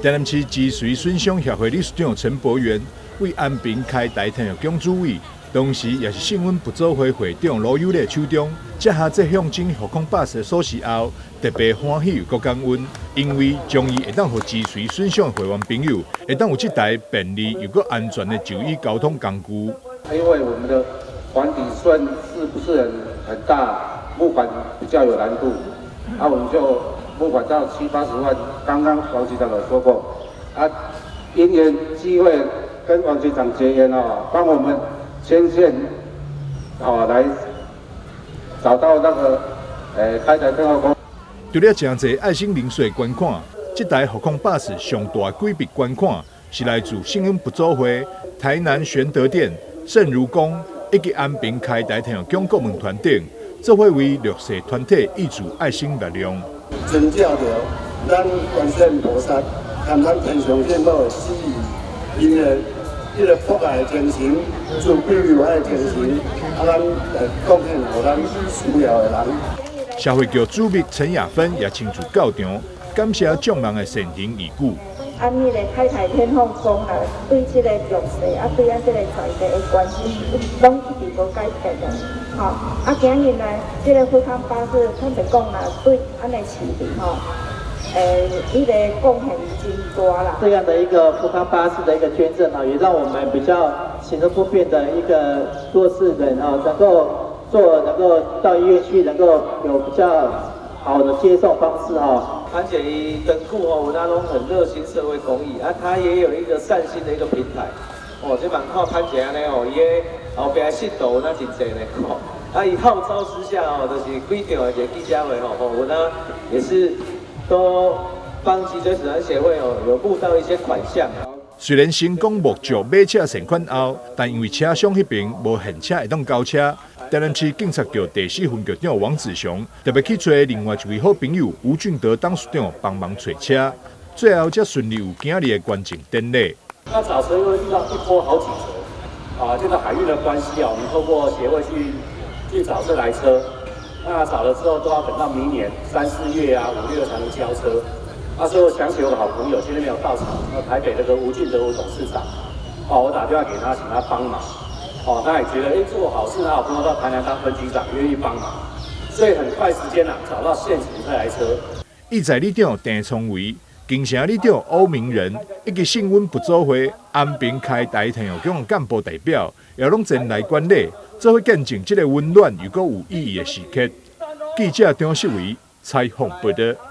台南市脊髓损伤协会理事长陈柏元为安平开大体育奖主委，同时也是信温不组会会长罗友丽手中接下这象征复康巴士的锁匙后，特别欢喜又感恩，因为将伊会当予脊髓损伤的会员朋友，会当有这台便利又个安全的就医交通工具。因为我们的环底栓是不是很大，木管比较有难度，我们就木管到70-80万。刚刚王局长有说过，因缘机会跟王局长结缘帮我们牵线，来找到那个开台电话公。除了真侪爱心零碎捐款，这台复康巴士上大几笔捐款是来自信恩不组会、台南玄德店、圣如宫以及安平开台体育奖国门团等，做伙为弱势团体挹注爱心力量。真正着，咱观世音菩萨含咱天上见到的旨意，因的迄个博爱的精神、自卑友爱的精神，咱来贡献予咱需要的人。社会局主秘陈雅芬也亲自到场，感谢众人的善行义举。按迄个太太天后宫啊，对这个弱势对咱这个在地的关心，拢一直无改变的。今日呢，这个复康巴士，坦白讲啦，对咱的市民迄个贡献真大啦。这样的一个复康巴士的一个捐赠也让我们比较行动不便的一个弱势人能够到医院去，能够有比较好的接送方式潘姐伊跟顾有那种很热心社会公益她也有一个善心的一个平台这蛮靠潘姐安尼伊个后边信徒那真侪咧伊号召之下就是几场的记者会我呢也是都帮脊椎损伤协会有募到一些款项。虽然成功募足买车善款后，但因为车厢迄边无现车会当交车，台南市警察局第4分局长王子雄特别去找另外一位好朋友吴俊德董事长帮忙找车，最后才顺利有今日的捐赠典礼。那找车会遇到一波好几折这个海运的关系我们透过协会去找这台车，那找了之后都要等到明年3、4月5月才能交车。那时候想起我的好朋友，今天没有到场，台北那个吴俊德吴董事长，我打电话给他，请他帮忙，他也觉得做好事，他好朋友到台南当分局长，愿意帮忙，所以很快时间找到现成这台车。义在里长郑聪维、金城里长欧明仁以及信温不组会安平开台体育奖干部代表，也拢前来观礼，做伙见证这个温暖又阁有意义的时刻。记者张世维采访报道。